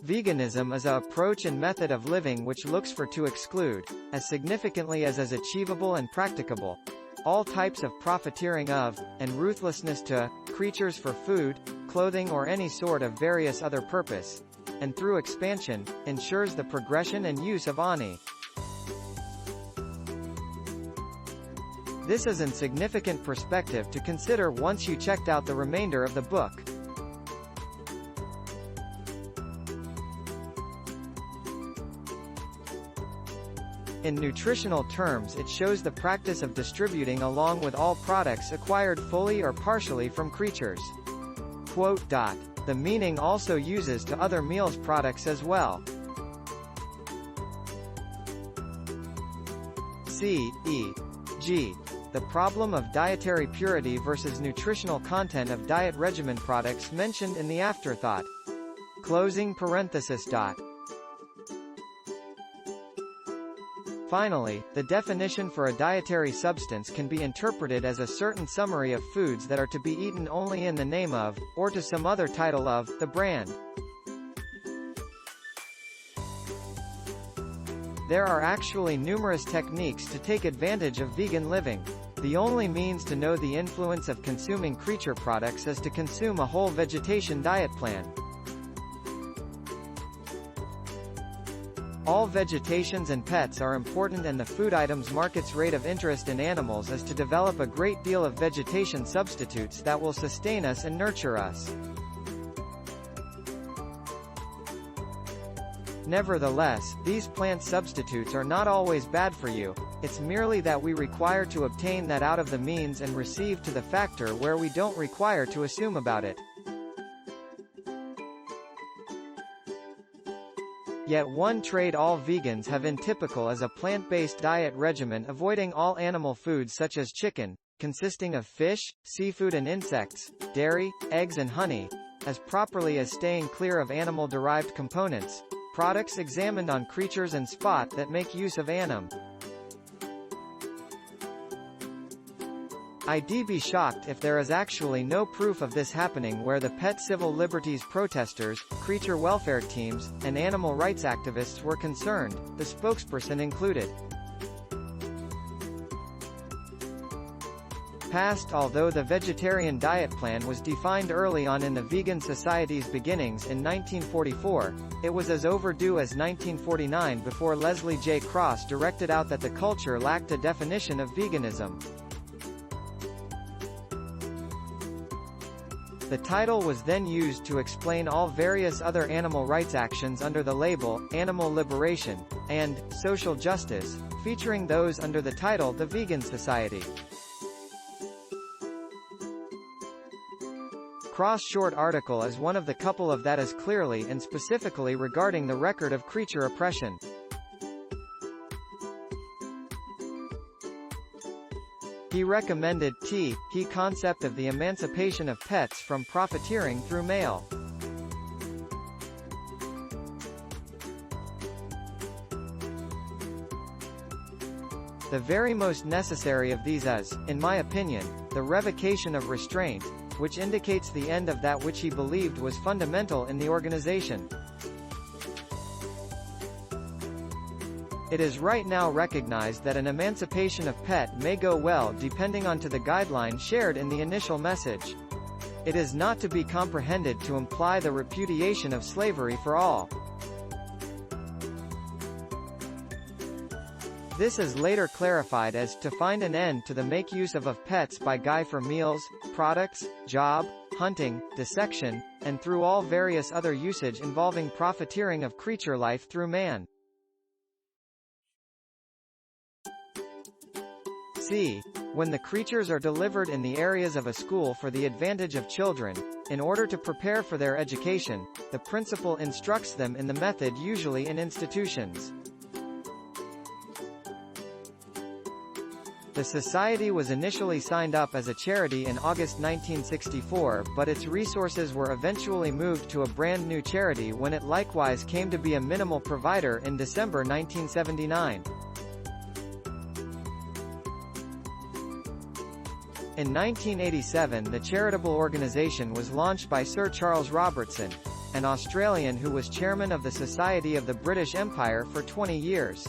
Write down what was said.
Veganism is a approach and method of living which looks for to exclude, as significantly as is achievable and practicable, all types of profiteering of, and ruthlessness to, creatures for food, clothing or any sort of various other purpose, and through expansion, ensures the progression and use of ani. This is an significant perspective to consider once you checked out the remainder of the book. In nutritional terms, it shows the practice of distributing along with all products acquired fully or partially from creatures. Quote. The meaning also uses to other meals products as well. C.E.G. The problem of dietary purity versus nutritional content of diet regimen products mentioned in the afterthought. Closing parenthesis. Finally, the definition for a dietary substance can be interpreted as a certain summary of foods that are to be eaten only in the name of, or to some other title of, the brand. There are actually numerous techniques to take advantage of vegan living. The only means to know the influence of consuming creature products is to consume a whole vegetation diet plan. All vegetations and pets are important, and the food items market's rate of interest in animals is to develop a great deal of vegetation substitutes that will sustain us and nurture us. Nevertheless, these plant substitutes are not always bad for you, it's merely that we require to obtain that out of the means and receive to the factor where we don't require to assume about it. Yet one trait all vegans have in typical is a plant-based diet regimen avoiding all animal foods such as chicken, consisting of fish, seafood and insects, dairy, eggs and honey, as properly as staying clear of animal-derived components, products examined on creatures and spot that make use of anim. I'd be shocked if there is actually no proof of this happening where the pet civil liberties protesters, creature welfare teams, and animal rights activists were concerned, the spokesperson included. Although the vegetarian diet plan was defined early on in the Vegan Society's beginnings in 1944, it was as overdue as 1949 before Leslie J. Cross directed out that the culture lacked a definition of veganism. The title was then used to explain all various other animal rights actions under the label, Animal Liberation, and Social Justice, featuring those under the title The Vegan Society. Cross' short article is one of the couple of that is clearly and specifically regarding the record of creature oppression. He recommended the concept of the emancipation of pets from profiteering through mail. The very most necessary of these is, in my opinion, the revocation of restraint, which indicates the end of that which he believed was fundamental in the organization. It is right now recognized that an emancipation of pet may go well depending on to the guideline shared in the initial message. It is not to be comprehended to imply the repudiation of slavery for all. This is later clarified as to find an end to the make use of pets by guy for meals, products, job, hunting, dissection, and through all various other usage involving profiteering of creature life through man. When the creatures are delivered in the areas of a school for the advantage of children, in order to prepare for their education, the principal instructs them in the method usually in institutions. The society was initially signed up as a charity in August 1964, but its resources were eventually moved to a brand new charity when it likewise came to be a minimal provider in December 1979. In 1987 the charitable organization was launched by Sir Charles Robertson. an Australian who was chairman of the Society of the British Empire for 20 years.